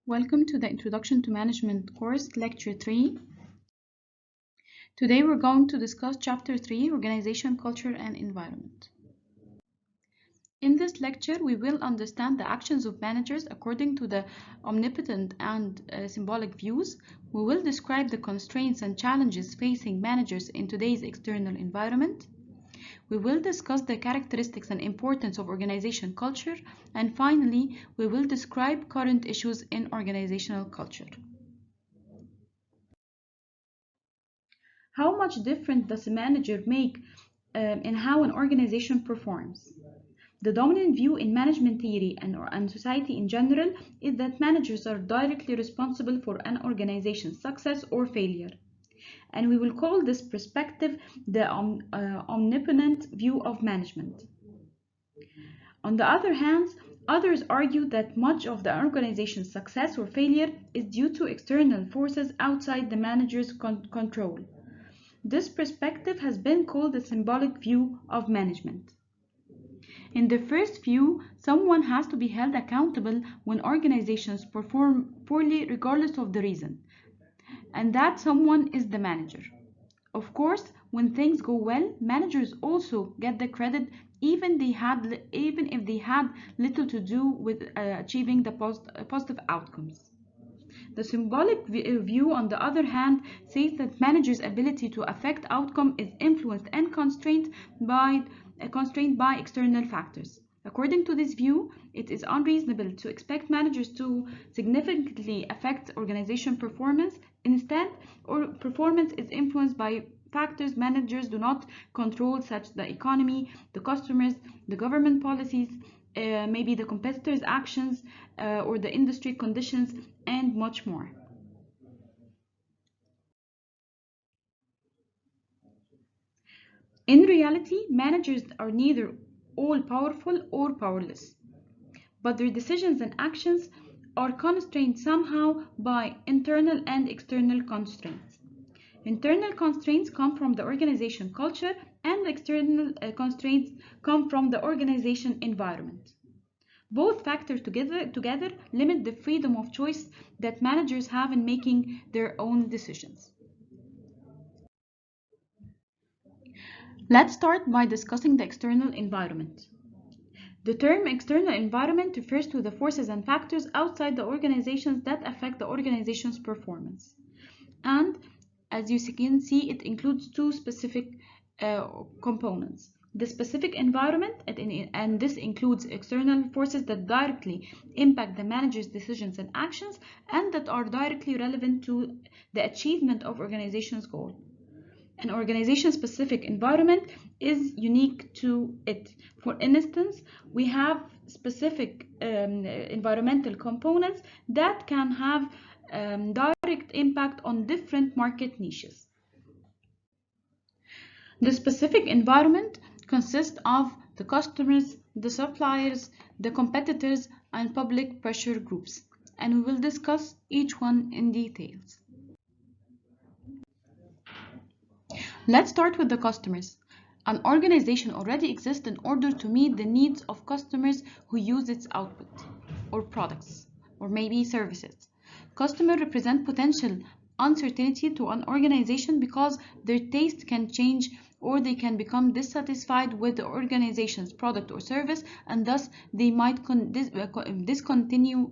Welcome to the Introduction to Management course, Lecture 3. Today we're going to discuss Chapter 3, Organization, Culture, and Environment. In this lecture, we will understand the actions of managers according to the omnipotent and symbolic views. We will describe the constraints and challenges facing managers in today's external environment. We will discuss the characteristics and importance of organization culture, and finally, we will describe current issues in organizational culture. How much difference does a manager make in how an organization performs? The dominant view in management theory and society in general is that managers are directly responsible for an organization's success or failure. And we will call this perspective the omnipotent view of management. On the other hand, others argue that much of the organization's success or failure is due to external forces outside the manager's control. This perspective has been called the symbolic view of management. In the first view, someone has to be held accountable when organizations perform poorly regardless of the reason, and that someone is the manager. Of course, when things go well, managers also get the credit even if they had little to do with achieving the positive outcomes. The symbolic view, on the other hand, says that managers' ability to affect outcome is influenced and constrained by external factors. According to this view, it is unreasonable to expect managers to significantly affect organization performance. Instead, performance is influenced by factors managers do not control, such as the economy, the customers, the government policies, maybe the competitors' actions, or the industry conditions, and much more. In reality, managers are neither all-powerful or powerless, but their decisions and actions are constrained somehow by internal and external constraints. Internal constraints come from the organization culture, and external constraints come from the organization environment. Both factors together limit the freedom of choice that managers have in making their own decisions. Let's start by discussing the external environment. The term external environment refers to the forces and factors outside the organizations that affect the organization's performance. And as you can see, it includes two specific components. The specific environment, and this includes external forces that directly impact the manager's decisions and actions and that are directly relevant to the achievement of organization's goal. An organization-specific environment is unique to it. For instance, we have specific environmental components that can have direct impact on different market niches. The specific environment consists of the customers, the suppliers, the competitors, and public pressure groups, and we will discuss each one in details. Let's start with the customers. An organization already exists in order to meet the needs of customers who use its output, or products, or maybe services. Customers represent potential uncertainty to an organization because their taste can change or they can become dissatisfied with the organization's product or service, and thus they might discontinue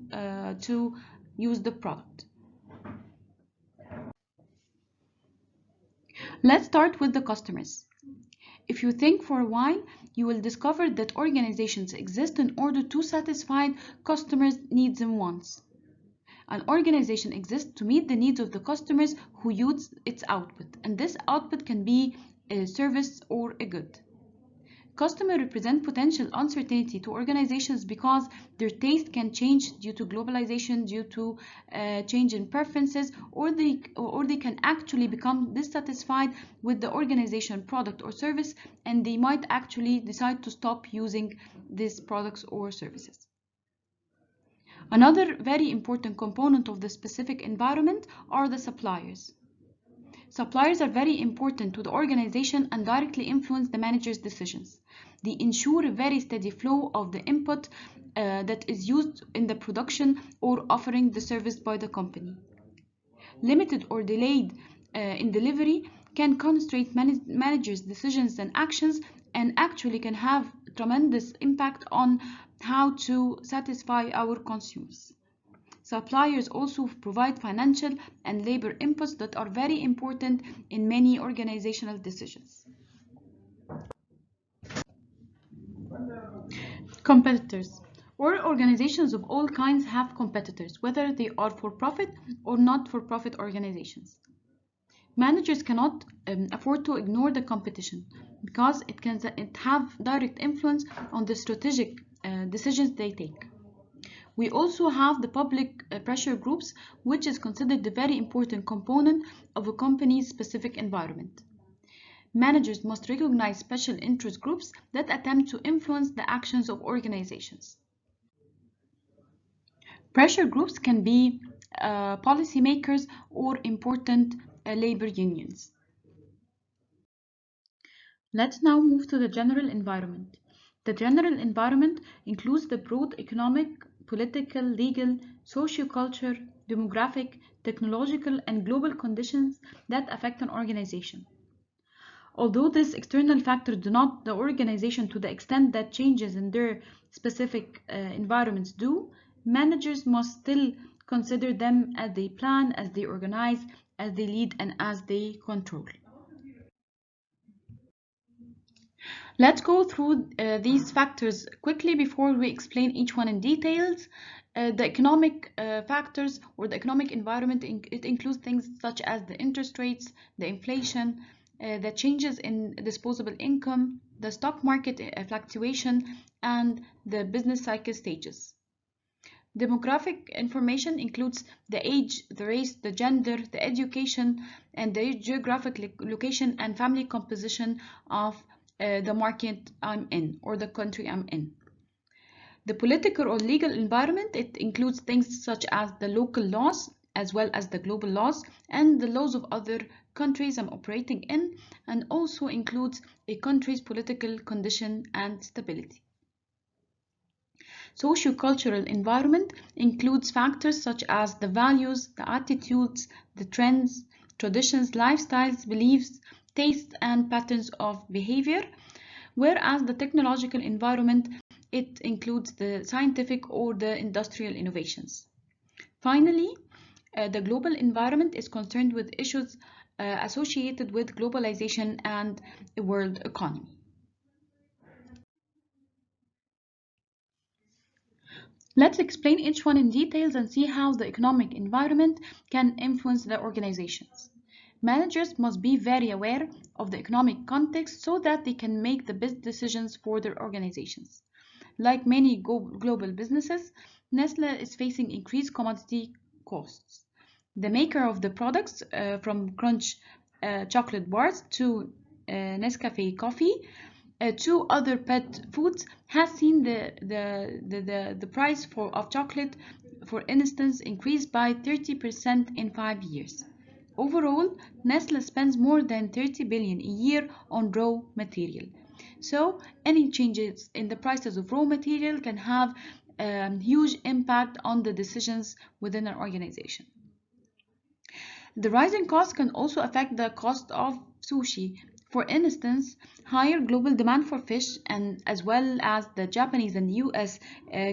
to use the product. Let's start with the customers. If you think for a while, you will discover that organizations exist in order to satisfy customers' needs and wants. An organization exists to meet the needs of the customers who use its output, and this output can be a service or a good. Customers represent potential uncertainty to organizations because their taste can change due to globalization, due to change in preferences, or they can actually become dissatisfied with the organization product or service, and they might actually decide to stop using these products or services. Another very important component of the specific environment are the suppliers. Suppliers are very important to the organization and directly influence the manager's decisions. They ensure a very steady flow of the input that is used in the production or offering the service by the company. Limited or delayed in delivery can constrain managers' decisions and actions and actually can have tremendous impact on how to satisfy our consumers. Suppliers also provide financial and labor inputs that are very important in many organizational decisions. Competitors. Organizations of all kinds have competitors, whether they are for-profit or not-for-profit organizations. Managers cannot afford to ignore the competition because it can have direct influence on the strategic decisions they take. We also have the public pressure groups, which is considered a very important component of a company's specific environment. Managers must recognize special interest groups that attempt to influence the actions of organizations. Pressure groups can be policymakers or important labor unions. Let's now move to the general environment. The general environment includes the broad economic, political, legal, socio-cultural, demographic, technological, and global conditions that affect an organization. Although these external factors do not the organization to the extent that changes in their specific environments do, managers must still consider them as they plan, as they organize, as they lead, and as they control. Let's go through these factors quickly before we explain each one in details. The economic factors or the economic environment, it includes things such as the interest rates, the inflation, the changes in disposable income, the stock market fluctuation, and the business cycle stages. Demographic information includes the age, the race, the gender, the education, and the geographic location and family composition of the market I'm in or the country I'm in. The political or legal environment, it includes things such as the local laws as well as the global laws and the laws of other countries I'm operating in, and also includes a country's political condition and stability. Socio-cultural environment includes factors such as the values, the attitudes, the trends, traditions, lifestyles, beliefs, tastes, and patterns of behavior, whereas the technological environment, it includes the scientific or the industrial innovations. Finally, the global environment is concerned with issues associated with globalization and the world economy. Let's explain each one in details and see how the economic environment can influence the organizations. Managers must be very aware of the economic context so that they can make the best decisions for their organizations. Like many global businesses, Nestle is facing increased commodity costs. The maker of the products from Crunch chocolate bars to Nescafe coffee to other pet foods has seen the price of chocolate, for instance, increase by 30% in 5 years. Overall, Nestle spends more than 30 billion a year on raw material. So any changes in the prices of raw material can have a huge impact on the decisions within an organization. The rising costs can also affect the cost of sushi. For instance, higher global demand for fish and as well as the Japanese and US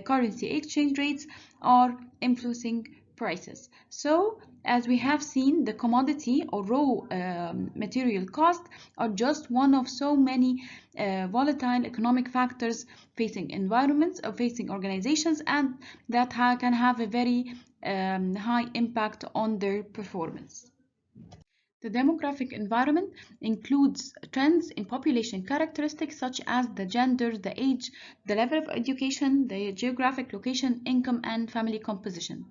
currency exchange rates are influencing prices. So, as we have seen, the commodity or raw material costs are just one of so many volatile economic factors facing environments or facing organizations, and that can have a very high impact on their performance. The demographic environment includes trends in population characteristics such as the gender, the age, the level of education, the geographic location, income, and family composition.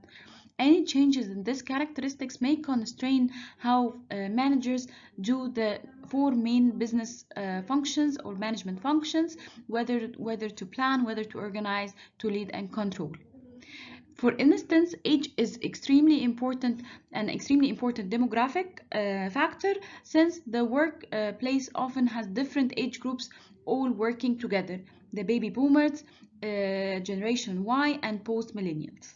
Any changes in these characteristics may constrain how managers do the four main business functions or management functions, whether to plan, whether to organize, to lead, and control. For instance, age is an extremely important demographic factor, since the workplace often has different age groups all working together: the baby boomers, Generation Y, and post-millennials.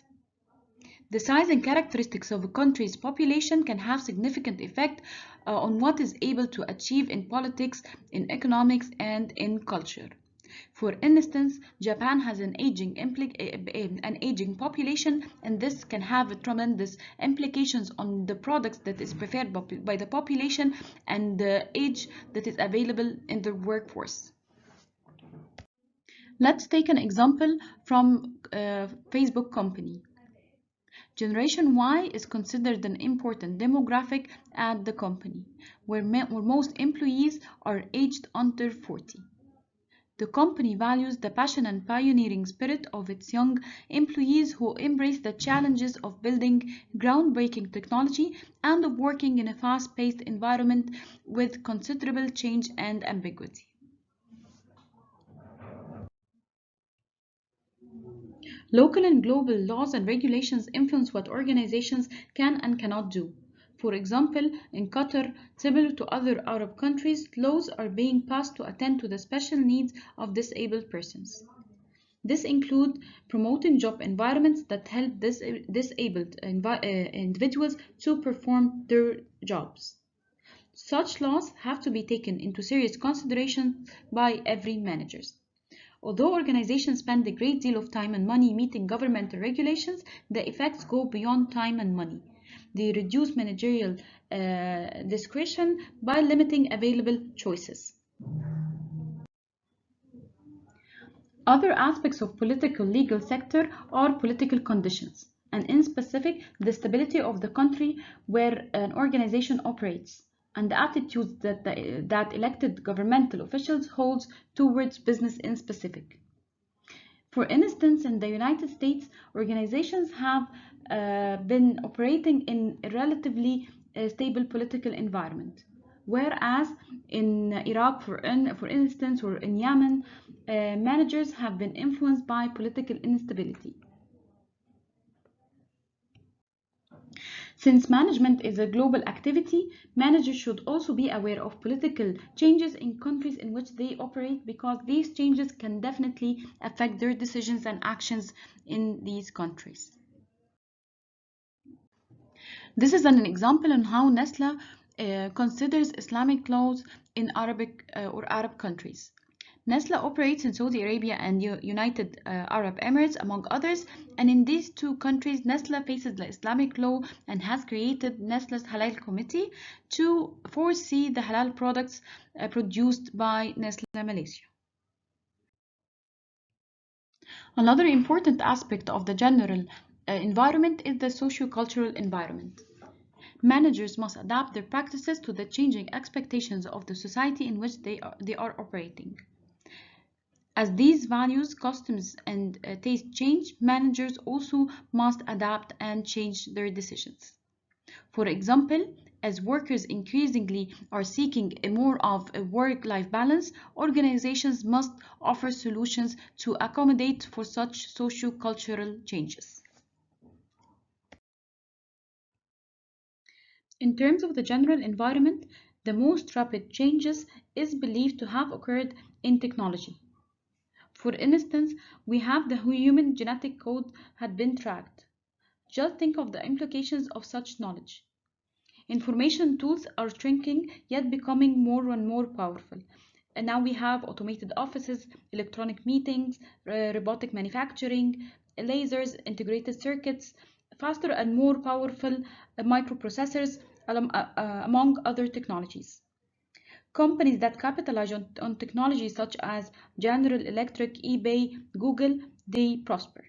The size and characteristics of a country's population can have significant effect on what is able to achieve in politics, in economics, and in culture. For instance, Japan has an aging population, and this can have tremendous implications on the products that is preferred by the population and the age that is available in the workforce. Let's take an example from Facebook company. Generation Y is considered an important demographic at the company, where most employees are aged under 40. The company values the passion and pioneering spirit of its young employees who embrace the challenges of building groundbreaking technology and of working in a fast-paced environment with considerable change and ambiguity. Local and global laws and regulations influence what organizations can and cannot do. For example, in Qatar, similar to other Arab countries, laws are being passed to attend to the special needs of disabled persons. This includes promoting job environments that help disabled individuals to perform their jobs. Such laws have to be taken into serious consideration by every manager. Although organizations spend a great deal of time and money meeting governmental regulations, the effects go beyond time and money. They reduce managerial discretion by limiting available choices. Other aspects of political legal sector are political conditions, and in specific, the stability of the country where an organization operates, and the attitudes that elected governmental officials hold towards business in specific. For instance, in the United States, organizations have been operating in a relatively stable political environment, whereas in Iraq, for instance, or in Yemen, managers have been influenced by political instability. Since management is a global activity, managers should also be aware of political changes in countries in which they operate, because these changes can definitely affect their decisions and actions in these countries. This is an example on how Nestlé considers Islamic laws in Arabic or Arab countries. Nestlé operates in Saudi Arabia and United Arab Emirates, among others, and in these two countries, Nestlé faces the Islamic law and has created Nestlé's Halal Committee to foresee the halal products produced by Nestlé Malaysia. Another important aspect of the general environment is the socio-cultural environment. Managers must adapt their practices to the changing expectations of the society in which they are operating. As these values, customs, and taste change, managers also must adapt and change their decisions. For example, as workers increasingly are seeking more of a work-life balance, organizations must offer solutions to accommodate for such socio-cultural changes. In terms of the general environment, the most rapid changes is believed to have occurred in technology. For instance, we have the human genetic code had been tracked. Just think of the implications of such knowledge. Information tools are shrinking, yet becoming more and more powerful. And now we have automated offices, electronic meetings, robotic manufacturing, lasers, integrated circuits, faster and more powerful microprocessors, among other technologies. Companies that capitalize on technology such as General Electric, eBay, Google, they prosper.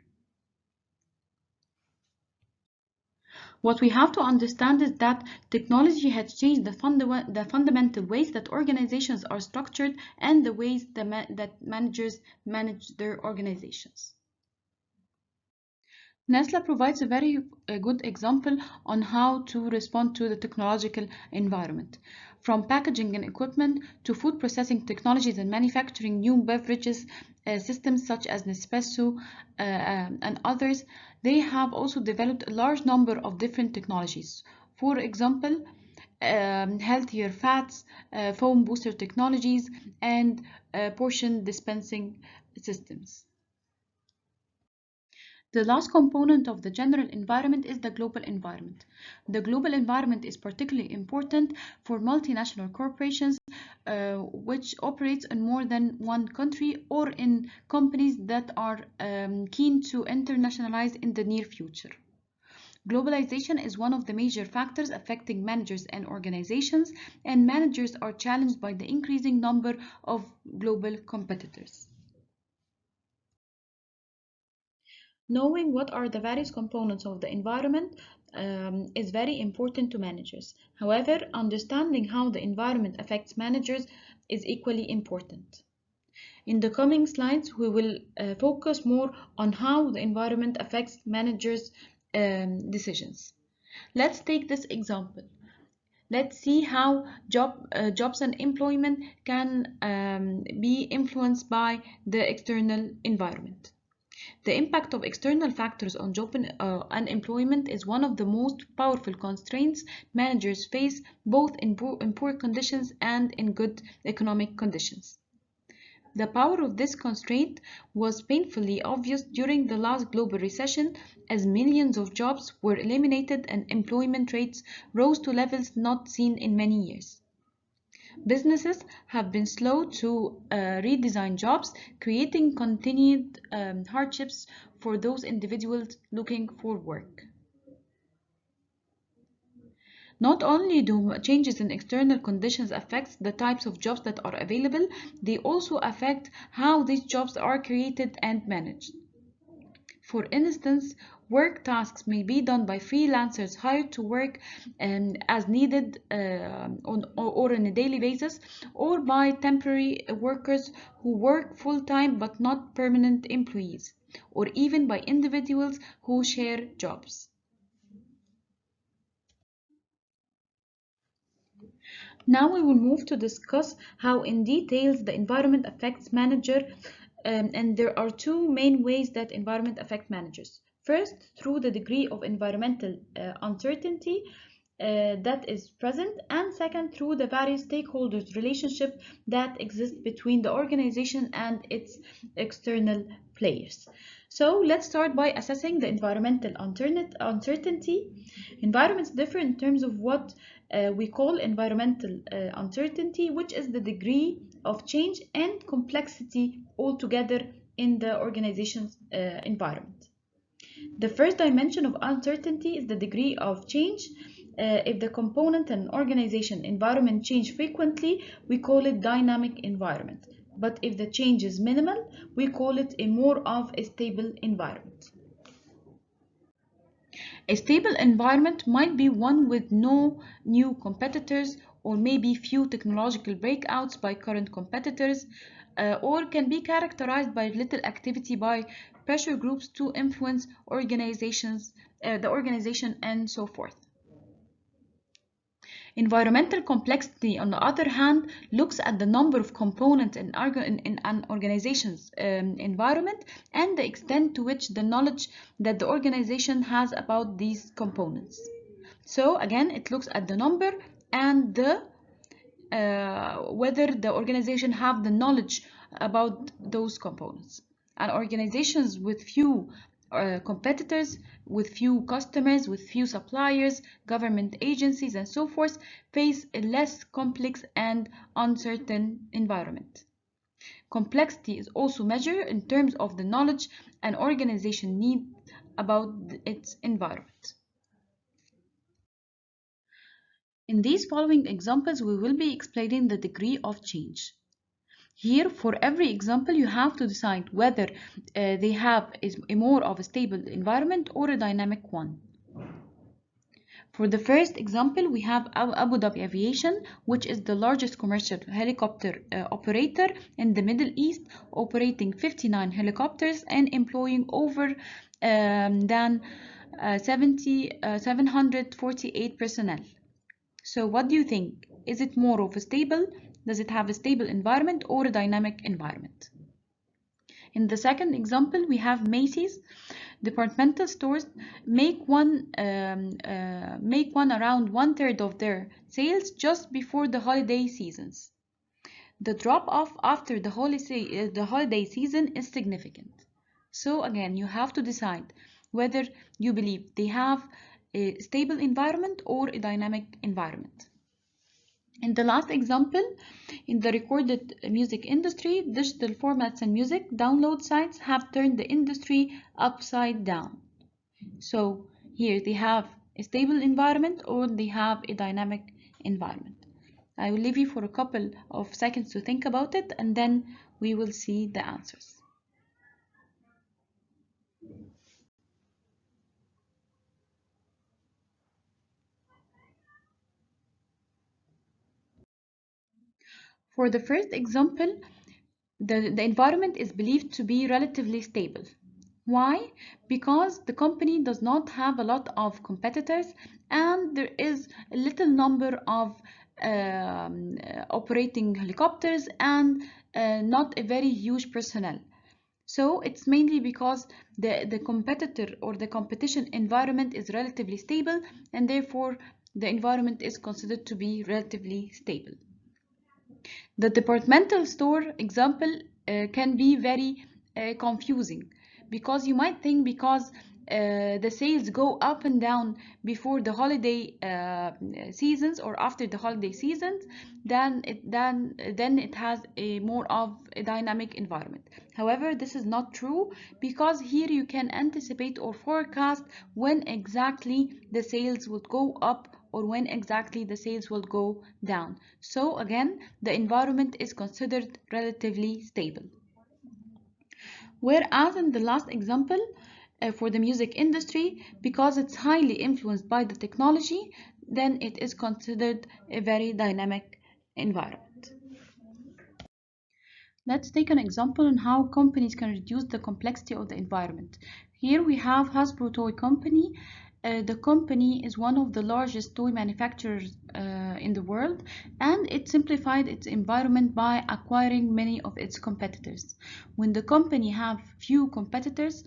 What we have to understand is that technology has changed the fundamental ways that organizations are structured and the ways that managers manage their organizations. Nestle provides a very good example on how to respond to the technological environment. From packaging and equipment to food processing technologies and manufacturing new beverages systems such as Nespresso and others, they have also developed a large number of different technologies. For example, healthier fats, foam booster technologies, and portion dispensing systems. The last component of the general environment is the global environment. The global environment is particularly important for multinational corporations which operates in more than one country or in companies that are keen to internationalize in the near future. Globalization is one of the major factors affecting managers and organizations, and managers are challenged by the increasing number of global competitors. Knowing what are the various components of the environment is very important to managers. However, understanding how the environment affects managers is equally important. In the coming slides, we will focus more on how the environment affects managers' decisions. Let's take this example. Let's see how jobs and employment can be influenced by the external environment. The impact of external factors on job and employment is one of the most powerful constraints managers face both in poor conditions and in good economic conditions. The power of this constraint was painfully obvious during the last global recession as millions of jobs were eliminated and employment rates rose to levels not seen in many years. Businesses have been slow to redesign jobs, creating continued hardships for those individuals looking for work. Not only do changes in external conditions affect the types of jobs that are available, they also affect how these jobs are created and managed. For instance, work tasks may be done by freelancers hired to work as needed or on a daily basis, or by temporary workers who work full-time but not permanent employees, or even by individuals who share jobs. Now we will move to discuss how in details the environment affects manager, and there are two main ways that environment affect managers. First, through the degree of environmental uncertainty that is present, and second, through the various stakeholders relationship that exist between the organization and its external players. So let's start by assessing the environmental uncertainty. Environments differ in terms of what we call environmental uncertainty, which is the degree of change and complexity altogether in the organization's environment. The first dimension of uncertainty is the degree of change. If the component and organization environment change frequently, we call it dynamic environment. But if the change is minimal, we call it a more of a stable environment. A stable environment might be one with no new competitors or maybe few technological breakouts by current competitors, or can be characterized by little activity by pressure groups to influence the organization and so forth. Environmental complexity, on the other hand, looks at the number of components in an organization's environment and the extent to which the knowledge that the organization has about these components. So again, it looks at the number and whether the organization have the knowledge about those components. And organizations with few competitors, with few customers, with few suppliers, government agencies, and so forth, face a less complex and uncertain environment. Complexity is also measured in terms of the knowledge an organization needs about its environment. In these following examples, we will be explaining the degree of change. Here, for every example, you have to decide whether they have a more of a stable environment or a dynamic one. For the first example, we have Abu Dhabi Aviation, which is the largest commercial helicopter operator in the Middle East, operating 59 helicopters and employing over than 748 personnel. So what do you think? Is it more of a stable? Does it have a stable environment or a dynamic environment? In the second example, we have Macy's. Departmental stores make one around 1/3 of their sales just before the holiday seasons. The drop-off after the holiday season is significant. So again, you have to decide whether you believe they have a stable environment or a dynamic environment. In the last example, in the recorded music industry, digital formats and music download sites have turned the industry upside down. So here they have a stable environment or they have a dynamic environment. I will leave you for a couple of seconds to think about it, and then we will see the answers. For the first example, the environment is believed to be relatively stable. Why? Because the company does not have a lot of competitors and there is a little number of operating helicopters and not a very huge personnel. So it's mainly because the competitor or the competition environment is relatively stable, and therefore the environment is considered to be relatively stable. The departmental store example can be very confusing, because you might think because the sales go up and down before the holiday seasons or after the holiday seasons, then it has a more of a dynamic environment. However, this is not true, because here you can anticipate or forecast when exactly the sales would go up or when exactly the sales will go down. So again, the environment is considered relatively stable. Whereas in the last example, for the music industry, because it's highly influenced by the technology, then it is considered a very dynamic environment. Let's take an example on how companies can reduce the complexity of the environment. Here we have Hasbro Toy Company. The company is one of the largest toy manufacturers in the world, and it simplified its environment by acquiring many of its competitors. When the company have few competitors,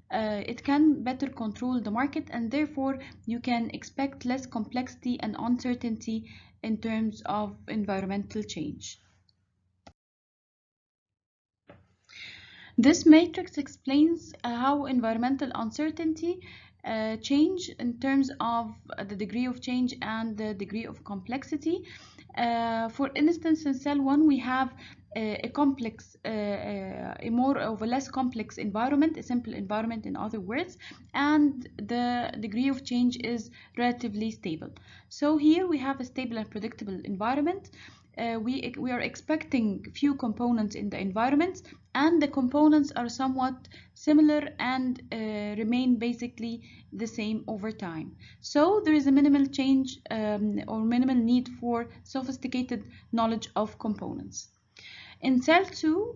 it can better control the market, and therefore you can expect less complexity and uncertainty in terms of environmental change. This matrix explains how environmental uncertainty change in terms of the degree of change and the degree of complexity. For instance, in cell 1 we have a complex, a more of a less complex environment, a simple environment in other words, and the degree of change is relatively stable. So here we have a stable and predictable environment. We are expecting few components in the environment, and the components are somewhat similar and remain basically the same over time. So there is a minimal change or minimal need for sophisticated knowledge of components. In cell 2,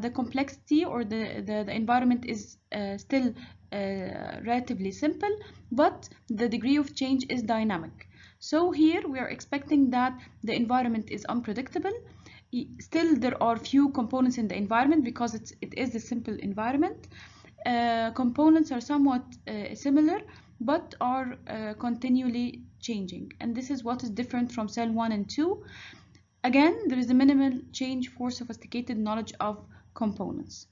the complexity or the environment is still relatively simple, but the degree of change is dynamic. So here we are expecting that the environment is unpredictable. Still, there are few components in the environment because it is a simple environment. Components are somewhat similar, but are continually changing. And this is what is different from cell 1 and 2. Again, there is a minimal change for sophisticated knowledge of components.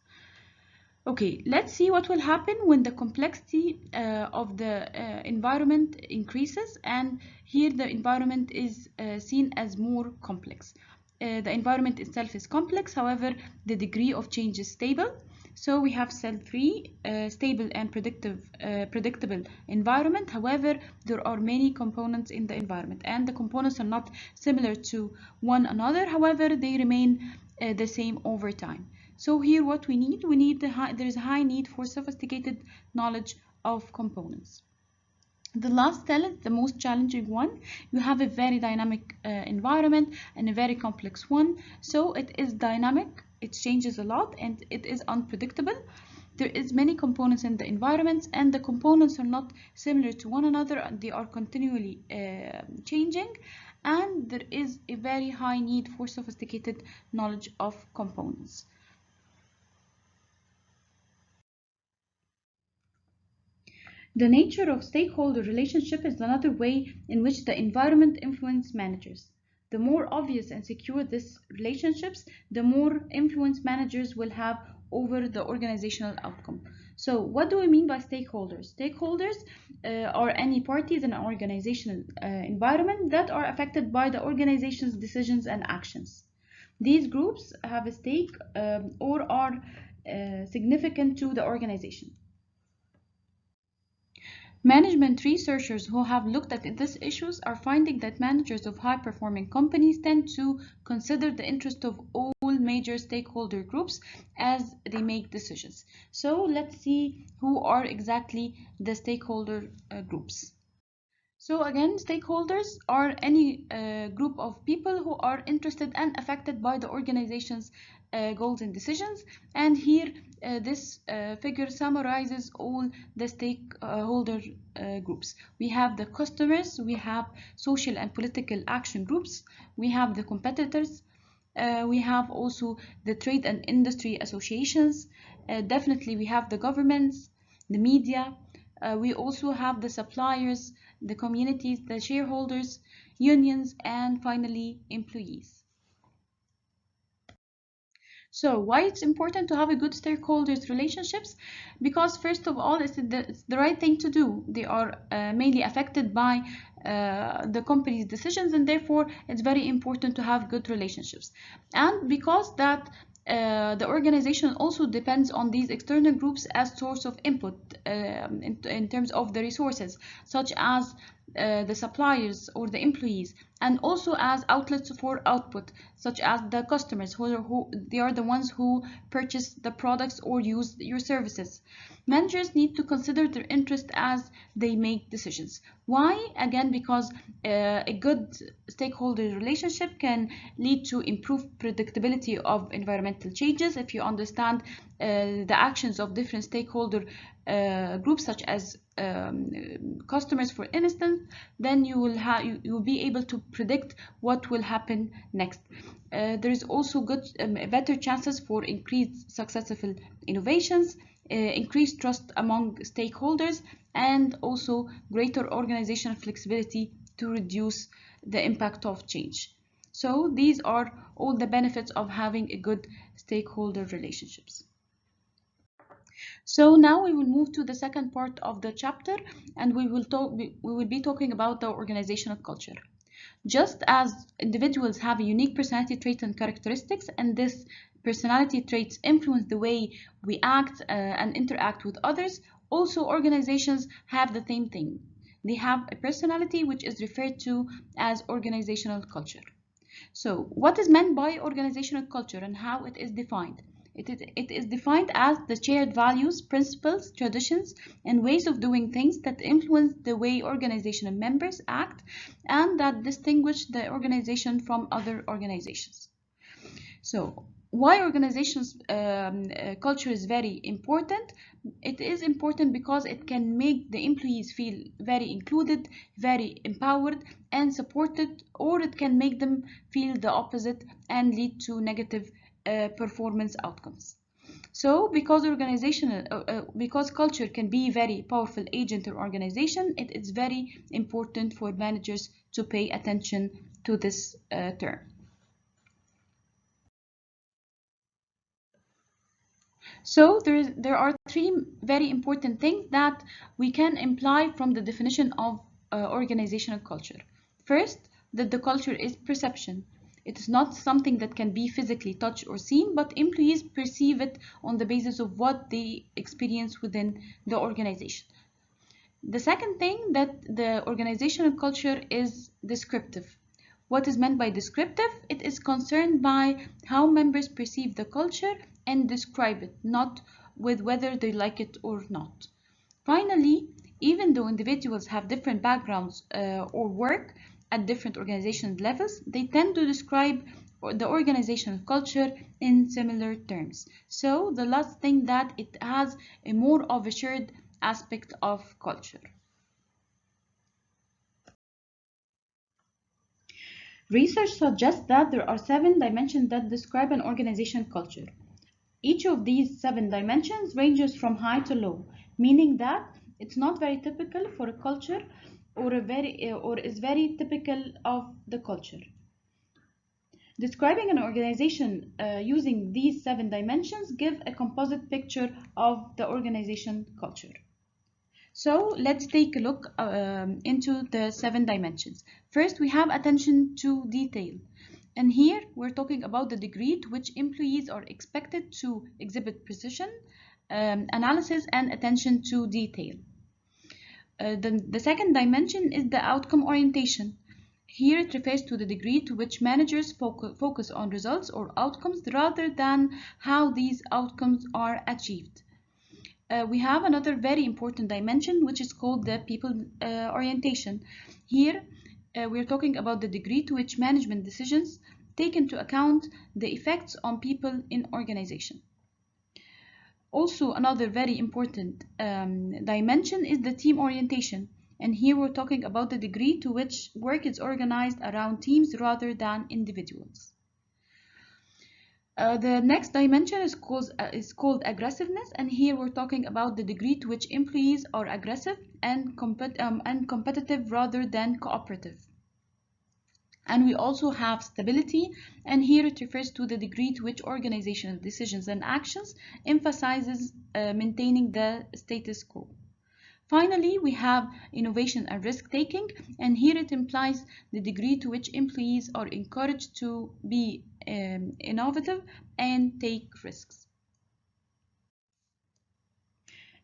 Okay, let's see what will happen when the complexity of the environment increases, and here the environment is seen as more complex. The environment itself is complex, however, the degree of change is stable. So we have cell 3, stable and predictable environment. However, there are many components in the environment, and the components are not similar to one another. However, they remain the same over time. So here what we need there is a high need for sophisticated knowledge of components. The last cell is the most challenging one. You have a very dynamic environment and a very complex one. So it is dynamic, it changes a lot, and it is unpredictable. there is many components in the environment, and the components are not similar to one another. They are continually changing, and there is a very high need for sophisticated knowledge of components. The nature of stakeholder relationship is another way in which the environment influences managers. The more obvious and secure these relationships, the more influence managers will have over the organizational outcome. So what do we mean by stakeholders? Stakeholders are any parties in an organizational environment that are affected by the organization's decisions and actions. These groups have a stake or are significant to the organization. Management researchers who have looked at these issues are finding that managers of high-performing companies tend to consider the interest of all major stakeholder groups as they make decisions. So let's see who are exactly the stakeholder groups. So again, stakeholders are any group of people who are interested and affected by the organization's goals and decisions. And here, this figure summarizes all the stakeholder groups. We have the customers, we have social and political action groups, we have the competitors, we have also the trade and industry associations, definitely we have the governments, the media, we also have the suppliers, the communities, the shareholders, unions, and finally employees. So why it's important to have a good stakeholders relationships? Because first of all, it's the right thing to do. They are mainly affected by the company's decisions, and therefore it's very important to have good relationships. And because that the organization also depends on these external groups as source of input in terms of the resources, such as the suppliers or the employees, and also as outlets for output, such as the customers, who they are the ones who purchase the products or use your services. Managers need to consider their interest as they make decisions. Why? Again, because a good stakeholder relationship can lead to improved predictability of environmental changes. If you understand the actions of different stakeholder groups, such as customers, for instance, then you will be able to predict what will happen next. There is also better chances for increased successful innovations, increased trust among stakeholders, and also greater organizational flexibility to reduce the impact of change. So these are all the benefits of having a good stakeholder relationships. So now we will move to the second part of the chapter, and we will be talking about the organizational culture. Just as individuals have a unique personality trait and characteristics, and this personality traits influence the way we act and interact with others, also organizations have the same thing. They have a personality which is referred to as organizational culture. So what is meant by organizational culture and how it is defined? It is defined as the shared values, principles, traditions, and ways of doing things that influence the way organizational members act and that distinguish the organization from other organizations. So why organizations culture is very important? It is important because it can make the employees feel very included, very empowered and supported, or it can make them feel the opposite and lead to negative performance outcomes. So because because culture can be a very powerful agent or organization, it is very important for managers to pay attention to this term. So there are three very important things that we can imply from the definition of organizational culture. First, that the culture is perception. It is not something that can be physically touched or seen, but employees perceive it on the basis of what they experience within the organization. The second thing, that the organizational culture is descriptive. What is meant by descriptive? It is concerned by how members perceive the culture and describe it, not with whether they like it or not. Finally, even though individuals have different backgrounds or work at different organization levels, they tend to describe the organizational culture in similar terms. So the last thing that it has a more of a shared aspect of culture. Research suggests that there are 7 dimensions that describe an organization culture. Each of these 7 dimensions ranges from high to low, meaning that it's not very typical for a culture or is very typical of the culture. Describing an organization using these 7 dimensions give a composite picture of the organization culture. So let's take a look into the 7 dimensions. First, we have attention to detail. And here we're talking about the degree to which employees are expected to exhibit precision, analysis, and attention to detail. The second dimension is the outcome orientation. Here it refers to the degree to which managers focus on results or outcomes rather than how these outcomes are achieved. We have another very important dimension which is called the people orientation. Here we're talking about the degree to which management decisions take into account the effects on people in organization. Also, another very important dimension is the team orientation. And here we're talking about the degree to which work is organized around teams rather than individuals. The next dimension is called aggressiveness, and here we're talking about the degree to which employees are aggressive and competitive rather than cooperative. And we also have stability, and here it refers to the degree to which organizational decisions and actions emphasizes maintaining the status quo. Finally, we have innovation and risk-taking, and here it implies the degree to which employees are encouraged to be innovative and take risks.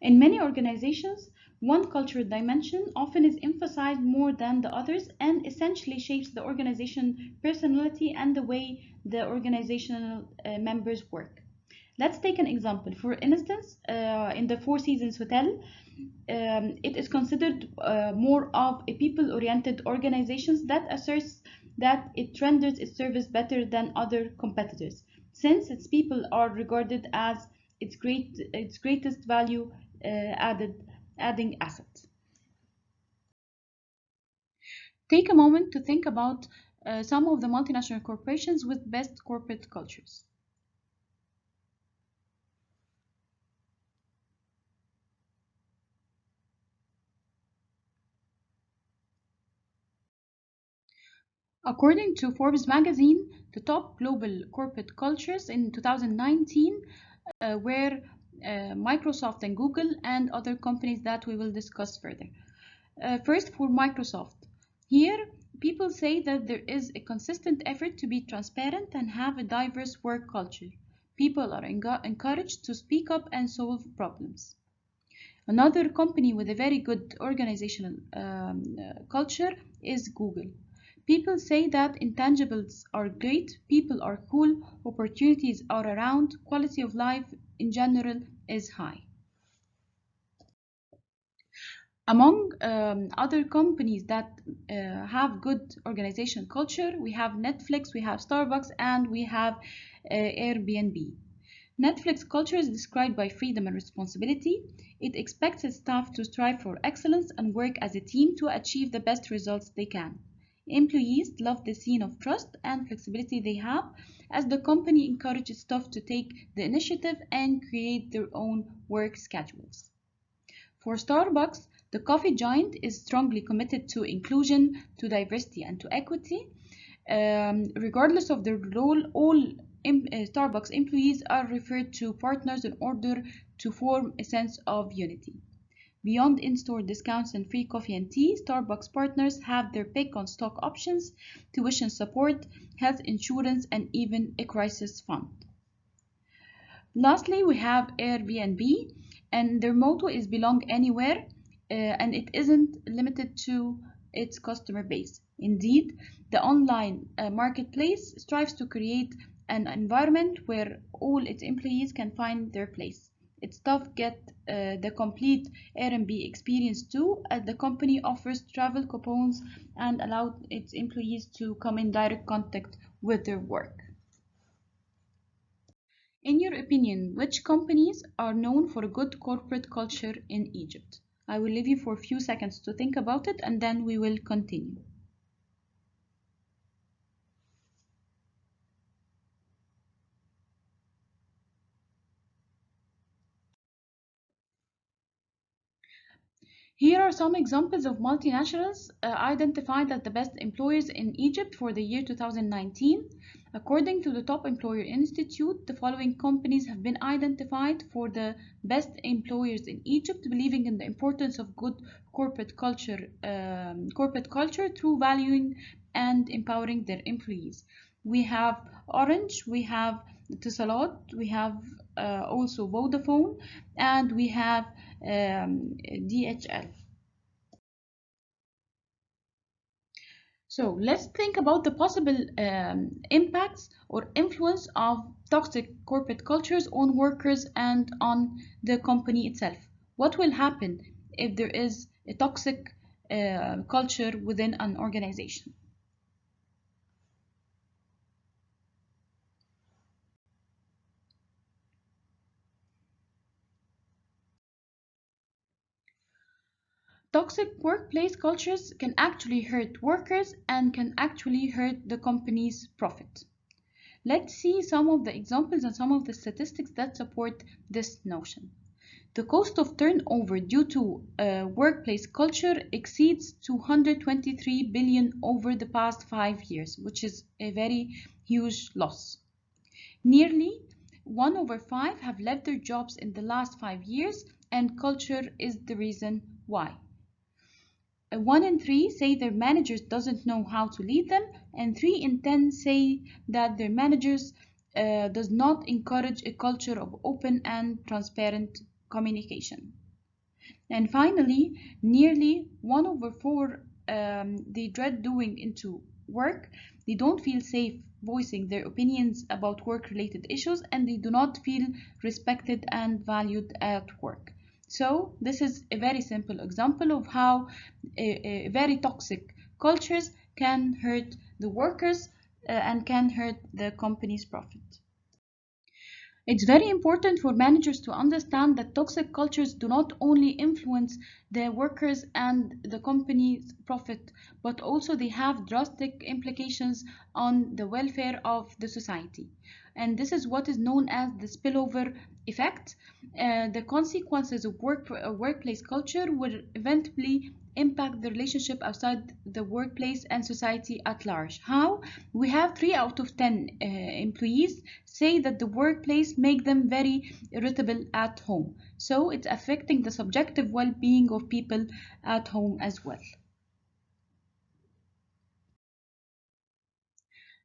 In many organizations, one cultural dimension often is emphasized more than the others and essentially shapes the organization personality and the way the organizational members work. Let's take an example. For instance, in the Four Seasons Hotel, it is considered more of a people-oriented organization that asserts that it renders its service better than other competitors, since its people are regarded as its greatest value adding asset. Take a moment to think about some of the multinational corporations with best corporate cultures. According to Forbes magazine, the top global corporate cultures in 2019 were Microsoft and Google and other companies that we will discuss further. First, for Microsoft. Here, people say that there is a consistent effort to be transparent and have a diverse work culture. People are encouraged to speak up and solve problems. Another company with a very good organizational culture is Google. People say that intangibles are great, people are cool, opportunities are around, quality of life in general is high. Among other companies that have good organization culture, we have Netflix, we have Starbucks, and we have Airbnb. Netflix culture is described by freedom and responsibility. It expects its staff to strive for excellence and work as a team to achieve the best results they can. Employees love the scene of trust and flexibility they have, as the company encourages staff to take the initiative and create their own work schedules. For Starbucks, the coffee giant is strongly committed to inclusion, to diversity, and to equity. Regardless of their role, all Starbucks employees are referred to partners in order to form a sense of unity. Beyond in-store discounts and free coffee and tea, Starbucks partners have their pick on stock options, tuition support, health insurance, and even a crisis fund. Lastly, we have Airbnb, and their motto is belong anywhere, and it isn't limited to its customer base. Indeed, the online marketplace strives to create an environment where all its employees can find their place. Its staff get the complete Airbnb experience too, as the company offers travel coupons and allows its employees to come in direct contact with their work. In your opinion, which companies are known for a good corporate culture in Egypt? I will leave you for a few seconds to think about it and then we will continue. Here are some examples of multinationals identified as the best employers in Egypt for the year 2019. According to the Top Employer Institute, the following companies have been identified for the best employers in Egypt, believing in the importance of good corporate culture through valuing and empowering their employees. We have Orange, we have Etisalat, we have also Vodafone, and we have DHL. So let's think about the possible impacts or influence of toxic corporate cultures on workers and on the company itself. What will happen if there is a toxic culture within an organization? Toxic workplace cultures can actually hurt workers and can actually hurt the company's profit. Let's see some of the examples and some of the statistics that support this notion. The cost of turnover due to workplace culture exceeds 223 billion over the past 5 years, which is a very huge loss. Nearly 1 over 5 have left their jobs in the last 5 years, and culture is the reason why. 1 in 3 say their managers doesn't know how to lead them, and 3 in 10 say that their managers does not encourage a culture of open and transparent communication. And finally, nearly 1 over 4 they dread doing into work. They don't feel safe voicing their opinions about work-related issues, and they do not feel respected and valued at work. So this is a very simple example of how very toxic cultures can hurt the workers and can hurt the company's profit. It's very important for managers to understand that toxic cultures do not only influence the workers and the company's profit, but also they have drastic implications on the welfare of the society. And this is what is known as the spillover effect. The consequences of workplace culture will eventually impact the relationship outside the workplace and society at large. How? We have 3 out of 10 employees say that the workplace make them very irritable at home. So it's affecting the subjective well-being of people at home as well.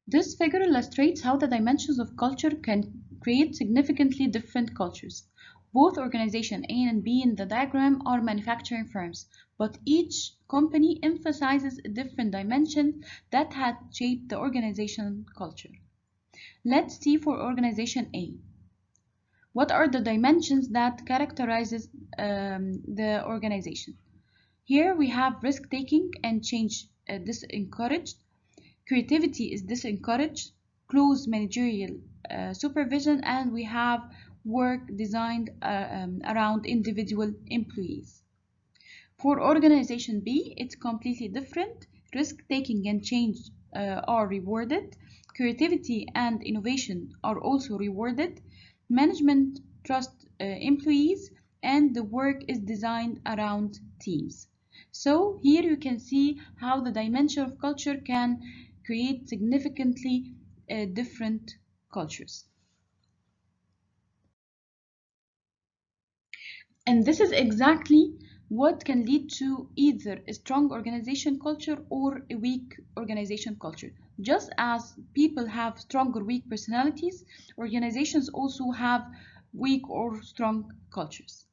This figure illustrates how the dimensions of culture can create significantly different cultures. Both organization A and B in the diagram are manufacturing firms, but each company emphasizes a different dimension that had shaped the organizational culture. Let's see for organization A. What are the dimensions that characterizes the organization? Here we have risk-taking and change disencouraged. Creativity is disencouraged, close managerial supervision, and we have work designed around individual employees. For organization B, it's completely different. Risk-taking and change are rewarded. Creativity and innovation are also rewarded. Management trusts employees, and the work is designed around teams. So here you can see how the dimension of culture can create significantly different cultures. And this is exactly what can lead to either a strong organization culture or a weak organization culture. Just as people have strong or weak personalities, organizations also have weak or strong cultures.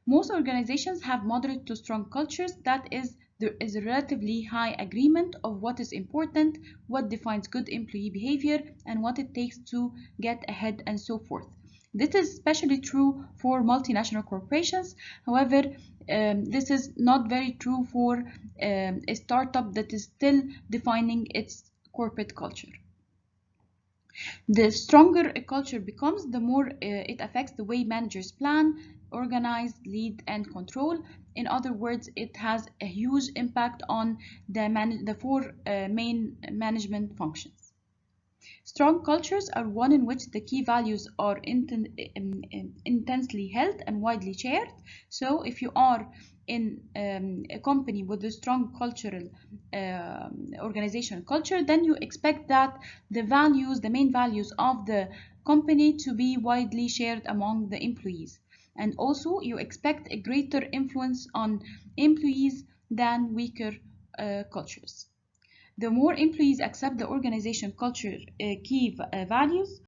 Most organizations have moderate to strong cultures. That is, there is a relatively high agreement of what is important, what defines good employee behavior, and what it takes to get ahead and so forth. This is especially true for multinational corporations. However, this is not very true for a startup that is still defining its corporate culture. The stronger a culture becomes, the more it affects the way managers plan, organize, lead, and control. In other words, it has a huge impact on the four main management functions. Strong cultures are one in which the key values are intensely held and widely shared. So if you are in a company with a strong cultural organizational culture, then you expect that the main values of the company to be widely shared among the employees. And also you expect a greater influence on employees than weaker cultures. The more employees accept the organization culture key values,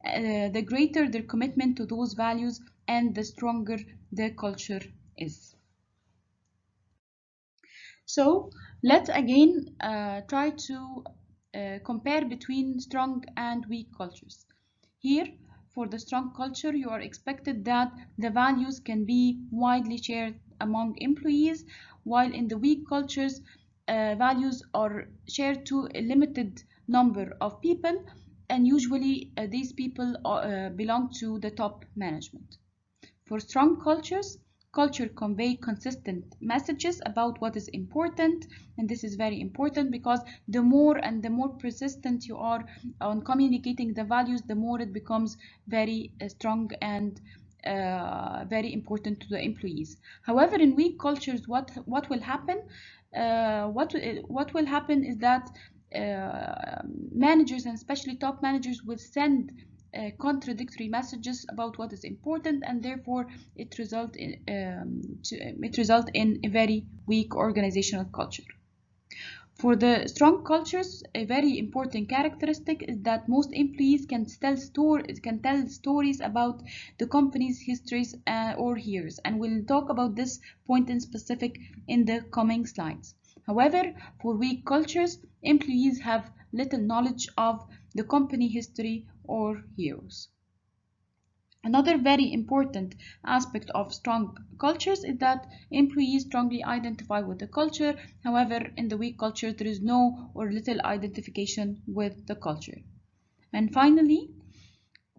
the greater their commitment to those values and the stronger the culture is. So let's again try to compare between strong and weak cultures. Here, for the strong culture, you are expected that the values can be widely shared among employees, while in the weak cultures, values are shared to a limited number of people, and usually these people belong to the top management. For strong cultures, culture convey consistent messages about what is important, and this is very important because the more persistent you are on communicating the values, the more it becomes very strong and very important to the employees. However, in weak cultures, what will happen? What will happen is that managers, and especially top managers, will send contradictory messages about what is important, and therefore it result in a very weak organizational culture. For the strong cultures, a very important characteristic is that most employees can tell stories about the company's histories or years, and we'll talk about this point in specific in the coming slides. However, for weak cultures, employees have little knowledge of the company history or heroes. Another very important aspect of strong cultures is that employees strongly identify with the culture. However, in the weak culture, there is no or little identification with the culture. And finally,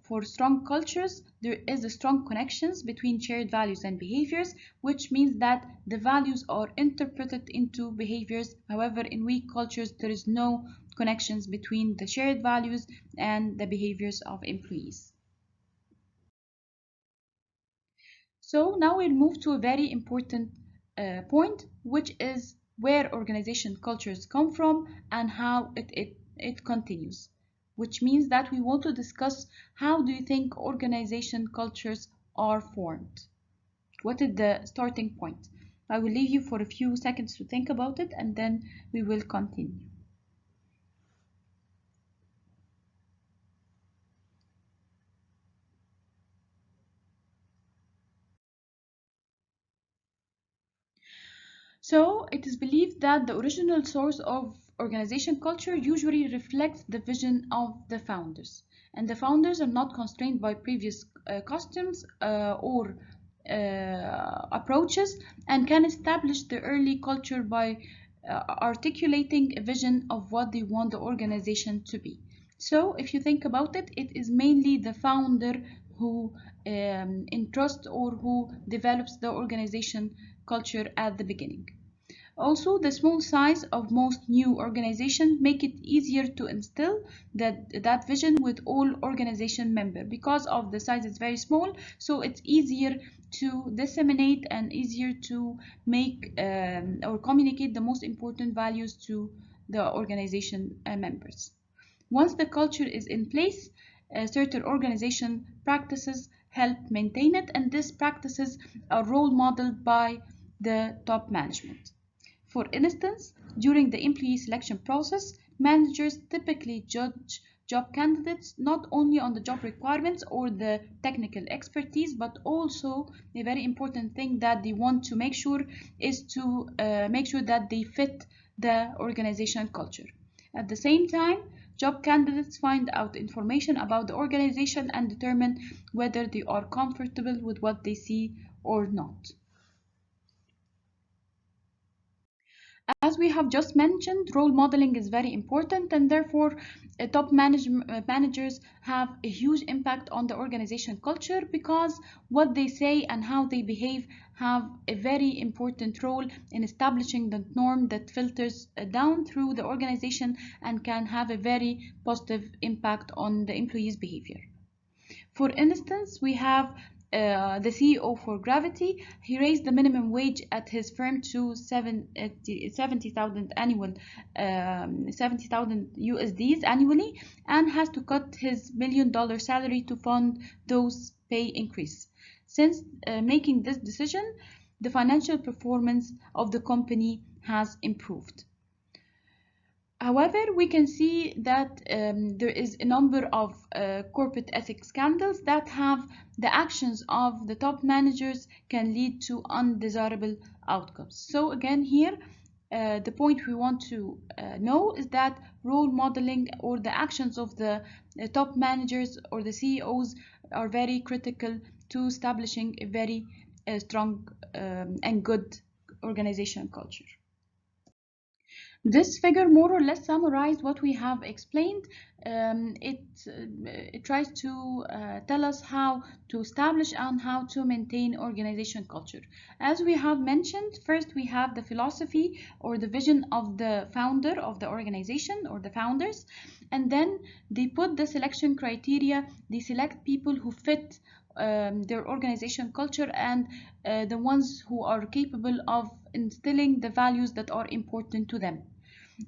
for strong cultures, there is a strong connections between shared values and behaviors, which means that the values are interpreted into behaviors. However, in weak cultures, there is no connections between the shared values and the behaviors of employees. So now we'll move to a very important point, which is where organization cultures come from and how it continues. Which means that we want to discuss, how do you think organization cultures are formed? What is the starting point? I will leave you for a few seconds to think about it, and then we will continue. So it is believed that the original source of organization culture usually reflects the vision of the founders. And the founders are not constrained by previous customs or approaches, and can establish the early culture by articulating a vision of what they want the organization to be. So if you think about it, it is mainly the founder who entrusts or who develops the organization culture at the beginning. Also, the small size of most new organizations make it easier to instill that vision with all organization members. Because of the size is very small, so it's easier to disseminate and easier to make or communicate the most important values to the organization members. Once the culture is in place, certain organization practices help maintain it, and these practices are role modeled by the top management. For instance, during the employee selection process, managers typically judge job candidates not only on the job requirements or the technical expertise, but also a very important thing that they want to make sure is to make sure that they fit the organization culture. At the same time, job candidates find out information about the organization and determine whether they are comfortable with what they see or not. As we have just mentioned, role modeling is very important, and therefore managers have a huge impact on the organization culture, because what they say and how they behave have a very important role in establishing the norm that filters down through the organization and can have a very positive impact on the employees' behavior. For instance, we have the CEO for Gravity. He raised the minimum wage at his firm to 70,000 annual, 70,000 USDs annually, and has to cut his $1 million salary to fund those pay increase. Since making this decision, the financial performance of the company has improved. However, we can see that there is a number of corporate ethics scandals that have the actions of the top managers can lead to undesirable outcomes. So again, here, the point we want to know is that role modeling or the actions of the top managers or the CEOs are very critical to establishing a very strong and good organization culture. This figure more or less summarized what we have explained. It tries to tell us how to establish and how to maintain organization culture. As we have mentioned, first we have the philosophy or the vision of the founder of the organization or the founders, and then they put the selection criteria. They select people who fit their organization culture and the ones who are capable of instilling the values that are important to them.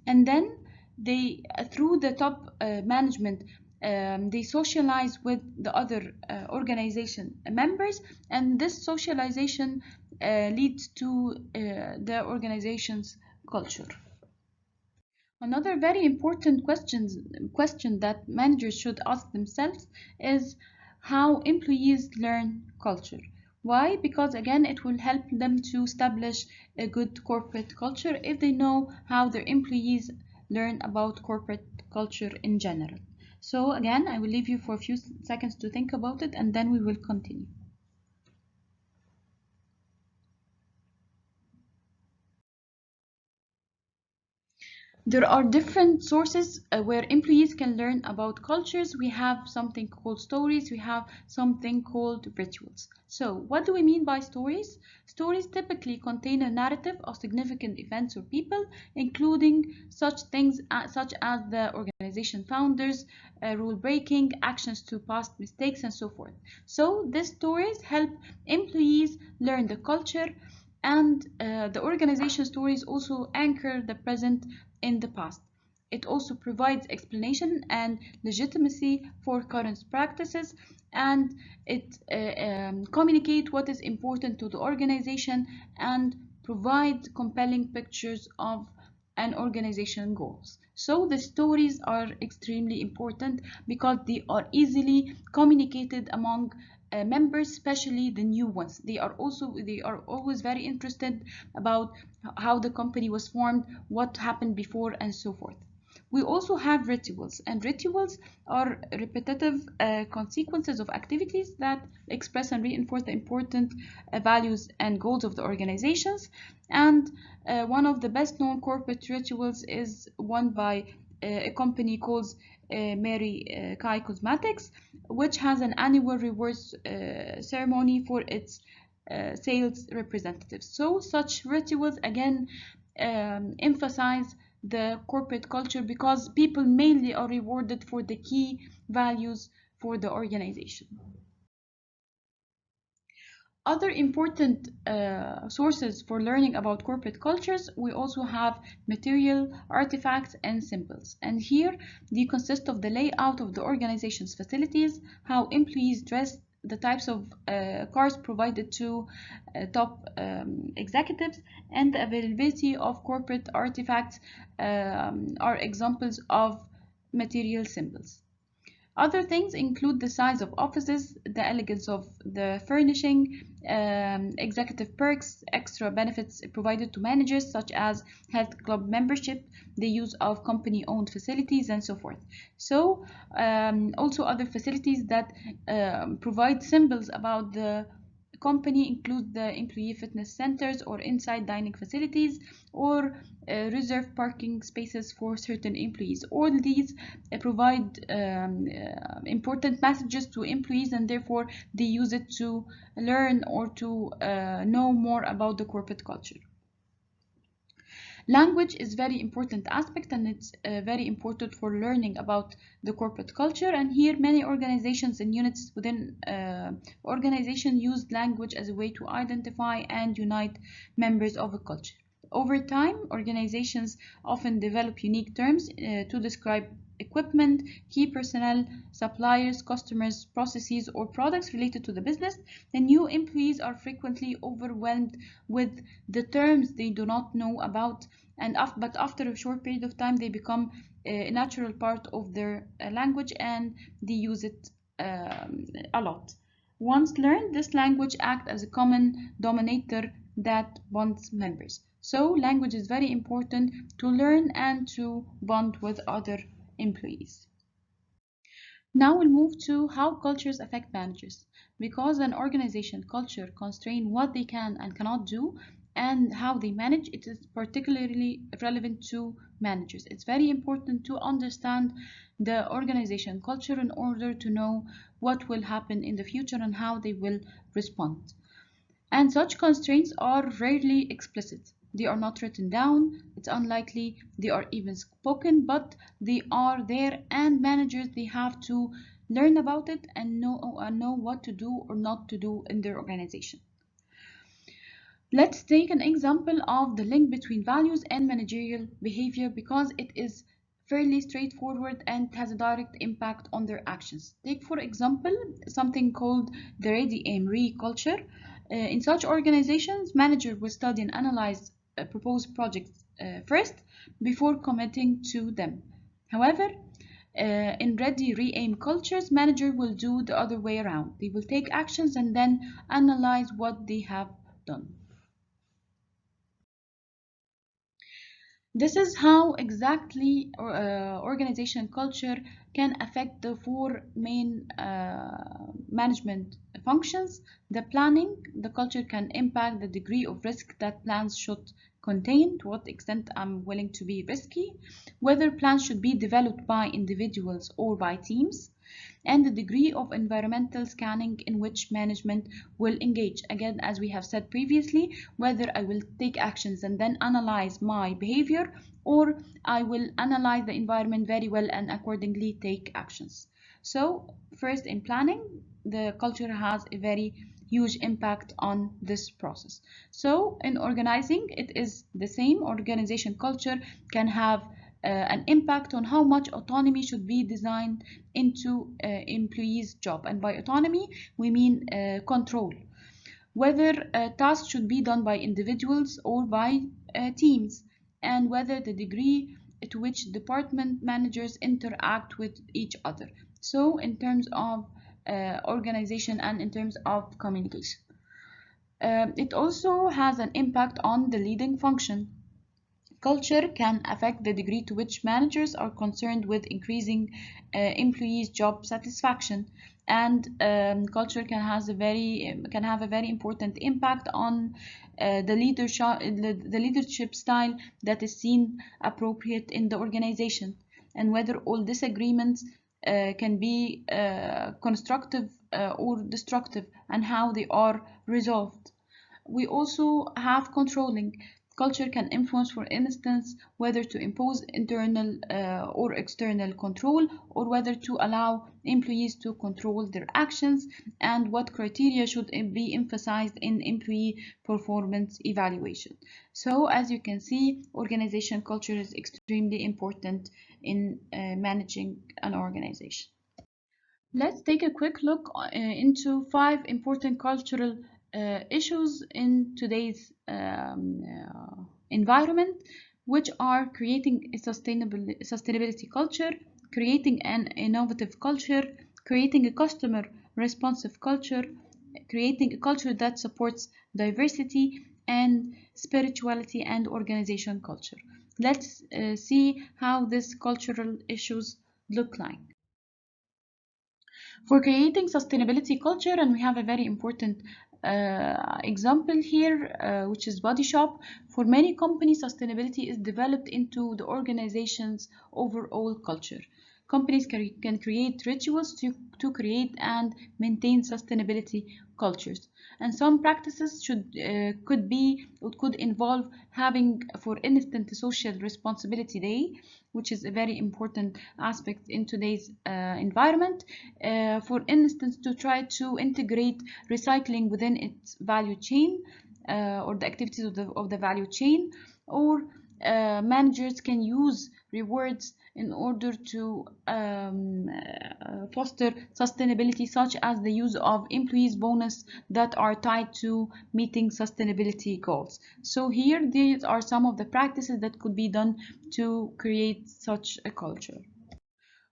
And then they, through the top management, they socialize with the other organization members, and this socialization leads to the organization's culture. Another very important question that managers should ask themselves is how employees learn culture. Why? Because again, it will help them to establish a good corporate culture if they know how their employees learn about corporate culture in general. So again, I will leave you for a few seconds to think about it, and then we will continue. There are different sources where employees can learn about cultures. We have something called stories, we have something called rituals. So what do we mean by stories? Stories typically contain a narrative of significant events or people, including such things such as the organization founders, rule breaking, actions to past mistakes, and so forth. So these stories help employees learn the culture, and the organization stories also anchor the present in the past. It also provides explanation and legitimacy for current practices, and it communicates what is important to the organization and provide compelling pictures of an organization goals. So the stories are extremely important because they are easily communicated among members, especially the new ones. They are always very interested about how the company was formed, what happened before, and so forth. We also have rituals, and rituals are repetitive consequences of activities that express and reinforce the important values and goals of the organizations. And one of the best known corporate rituals is one by a company called Mary Kay Cosmetics, which has an annual rewards ceremony for its sales representatives. So such rituals again emphasize the corporate culture because people mainly are rewarded for the key values for the organization. Other important sources for learning about corporate cultures, we also have material, artifacts, and symbols. And here they consist of the layout of the organization's facilities, how employees dress, the types of cars provided to top executives, and the availability of corporate artifacts are examples of material symbols. Other things include the size of offices, the elegance of the furnishing, executive perks, extra benefits provided to managers such as health club membership, the use of company-owned facilities, and so forth. So also other facilities that provide symbols about the company include the employee fitness centers or inside dining facilities, or reserve parking spaces for certain employees. All these provide important messages to employees, and therefore they use it to learn or to know more about the corporate culture. Language is very important aspect, and it's very important for learning about the corporate culture. And here many organizations and units within organization use language as a way to identify and unite members of a culture. Over time, organizations often develop unique terms to describe equipment, key personnel, suppliers, customers, processes, or products related to the business. And new employees are frequently overwhelmed with the terms they do not know about, but after a short period of time they become a natural part of their language, and they use it a lot. Once learned, this language acts as a common denominator that bonds members. So language is very important to learn and to bond with other employees. Now we'll move to how cultures affect managers. Because an organization culture constrains what they can and cannot do and how they manage, it is particularly relevant to managers. It's very important to understand the organization culture in order to know what will happen in the future and how they will respond. And such constraints are rarely explicit. They are not written down, it's unlikely they are even spoken, but they are there, and managers, they have to learn about it and know what to do or not to do in their organization. Let's take an example of the link between values and managerial behavior, because it is fairly straightforward and has a direct impact on their actions. Take, for example, something called the Ready Aim Re culture. In such organizations, managers will study and analyze proposed projects first before committing to them. However, in Ready Re-Aim cultures, managers will do the other way around. They will take actions and then analyze what they have done. This is how exactly organization culture can affect the four main management functions. The planning, the culture can impact the degree of risk that plans should contain, to what extent I'm willing to be risky, whether plans should be developed by individuals or by teams, and the degree of environmental scanning in which management will engage. Again, as we have said previously, whether I will take actions and then analyze my behavior, or I will analyze the environment very well and accordingly take actions. So first, in planning, the culture has a very huge impact on this process. So in organizing, it is the same. Organization culture can have an impact on how much autonomy should be designed into employees' job. And by autonomy, we mean control. Whether tasks should be done by individuals or by teams, and whether the degree to which department managers interact with each other. So in terms of organization and in terms of communication. It also has an impact on the leading function. Culture can affect the degree to which managers are concerned with increasing employees' job satisfaction, and culture can have a very important impact on the leadership style that is seen appropriate in the organization, and whether all disagreements can be constructive or destructive, and how they are resolved. We also have controlling. Culture can influence, for instance, whether to impose internal or external control, or whether to allow employees to control their actions, and what criteria should be emphasized in employee performance evaluation. So, as you can see, organization culture is extremely important in managing an organization. Let's take a quick look into 5 important cultural issues in today's environment, which are creating a sustainability culture, creating an innovative culture, creating a customer responsive culture, creating a culture that supports diversity, and spirituality and organization culture. Let's see how these cultural issues look like. For creating sustainability culture, and we have a very important Example here, which is Body Shop. For many companies, sustainability is developed into the organization's overall culture. Companies can create rituals to create and maintain sustainability cultures. And some practices could involve having, for instance, a social responsibility day, which is a very important aspect in today's environment. For instance, to try to integrate recycling within its value chain, or the activities of the value chain, or managers can use rewards in order to foster sustainability, such as the use of employees' bonus that are tied to meeting sustainability goals. So here, these are some of the practices that could be done to create such a culture.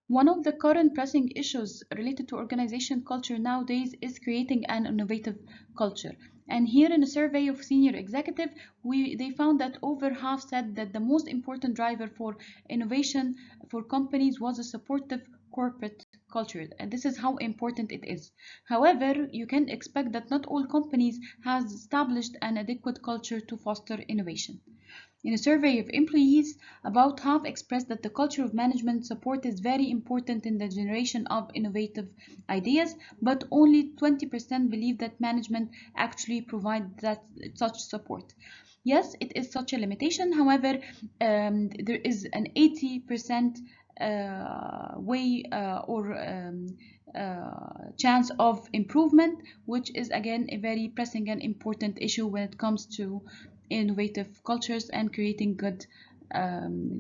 One of the current pressing issues related to organization culture nowadays is creating an innovative culture. And here in a survey of senior executive, they found that over half said that the most important driver for innovation for companies was a supportive corporate culture. And this is how important it is. However, you can expect that not all companies have established an adequate culture to foster innovation. In a survey of employees, about half expressed that the culture of management support is very important in the generation of innovative ideas, but only 20% believe that management actually provides such support. Yes, it is such a limitation. However, there is an 80% chance of improvement, which is again a very pressing and important issue when it comes to innovative cultures and creating good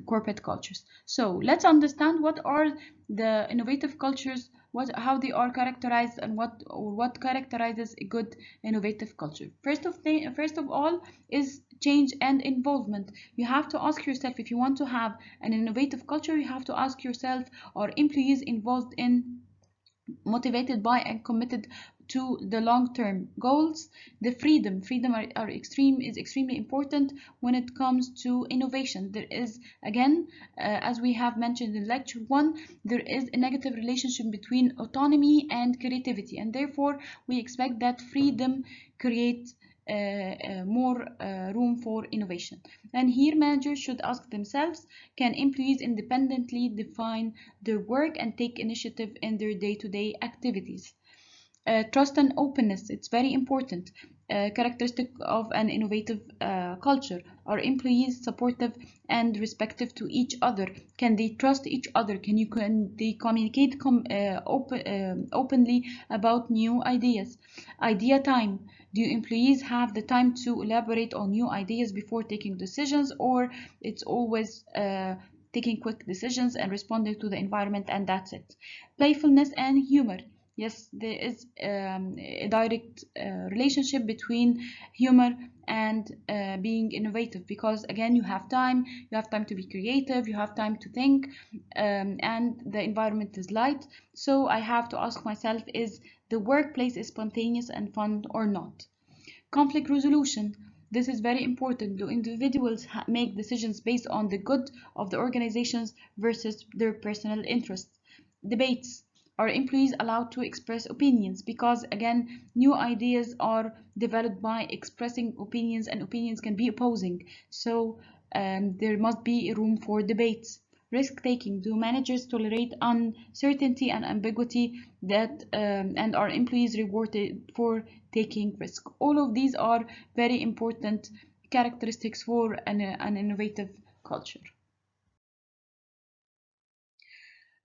corporate cultures. So let's understand what are the innovative cultures, how they are characterized, and what characterizes a good innovative culture. First of all is change and involvement. You have to ask yourself, if you want to have an innovative culture, you have to ask yourself, are employees involved in, motivated by, and committed to the long-term goals? The freedom is extremely important when it comes to innovation. There is, again, as we have mentioned in lecture 1, there is a negative relationship between autonomy and creativity, and therefore we expect that freedom creates more room for innovation. And here managers should ask themselves, can employees independently define their work and take initiative in their day-to-day activities? Trust and openness, it's very important. Characteristic of an innovative culture. Are employees supportive and respectful to each other? Can they trust each other? Can they communicate openly about new ideas? Idea time. Do employees have the time to elaborate on new ideas before taking decisions, or it's always taking quick decisions and responding to the environment and that's it? Playfulness and humor. Yes, there is a direct relationship between humor and being innovative, because again, you have time to be creative, you have time to think, and the environment is light. So I have to ask myself, is the workplace spontaneous and fun or not? Conflict resolution. This is very important. Do individuals make decisions based on the good of the organizations versus their personal interests? Debates. Are employees allowed to express opinions? Because again, new ideas are developed by expressing opinions, and opinions can be opposing. So there must be room for debates. Risk taking. Do managers tolerate uncertainty and ambiguity and are employees rewarded for taking risk? All of these are very important characteristics for an innovative culture.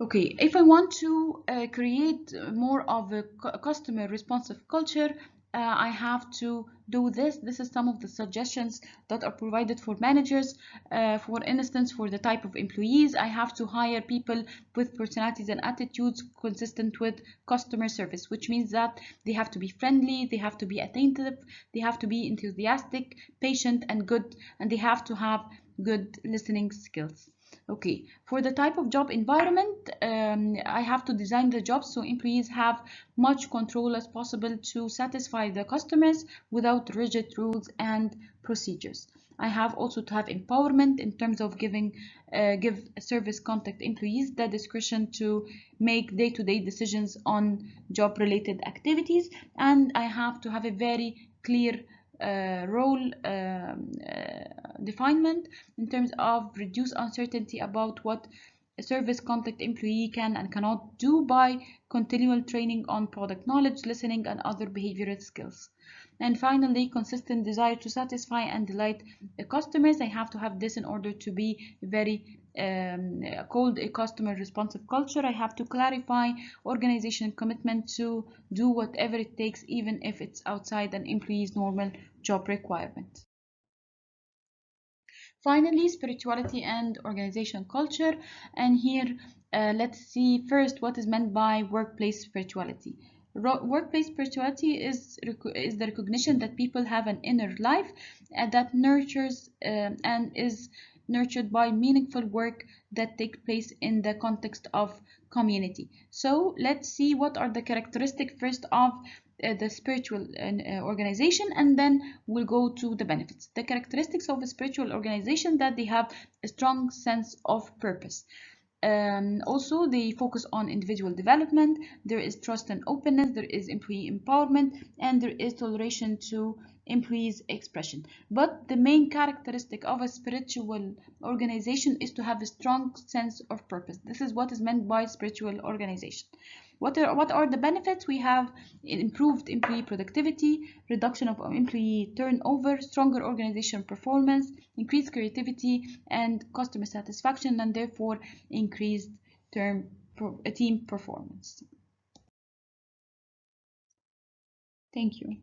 Okay, if I want to create more of a customer responsive culture, I have to do this. This is some of the suggestions that are provided for managers. For instance, for the type of employees, I have to hire people with personalities and attitudes consistent with customer service, which means that they have to be friendly, they have to be attentive, they have to be enthusiastic, patient, and good, and they have to have good listening skills. Okay, for the type of job environment, I have to design the job so employees have much control as possible to satisfy the customers without rigid rules and procedures. I have also to have empowerment in terms of give service contact employees the discretion to make day-to-day decisions on job-related activities, and I have to have a very clear role definement in terms of reduce uncertainty about what a service contact employee can and cannot do by continual training on product knowledge, listening, and other behavioral skills. And finally, consistent desire to satisfy and delight the customers. I have to have this in order to be very called a customer responsive culture. I have to clarify organizational commitment to do whatever it takes, even if it's outside an employee's normal job requirement. Finally, spirituality and organizational culture. And here, let's see first what is meant by workplace spirituality. Workplace spirituality is the recognition that people have an inner life that nurtures and is nurtured by meaningful work that takes place in the context of community. So let's see what are the characteristics first of the spiritual organization, and then we'll go to the benefits. The characteristics of a spiritual organization that they have a strong sense of purpose. Also, they focus on individual development. There is trust and openness. There is employee empowerment, and there is toleration to employees' expression. But the main characteristic of a spiritual organization is to have a strong sense of purpose. This is what is meant by spiritual organization. What are the benefits? We have improved employee productivity, reduction of employee turnover, stronger organization performance, increased creativity and customer satisfaction, and therefore increased team performance. Thank you.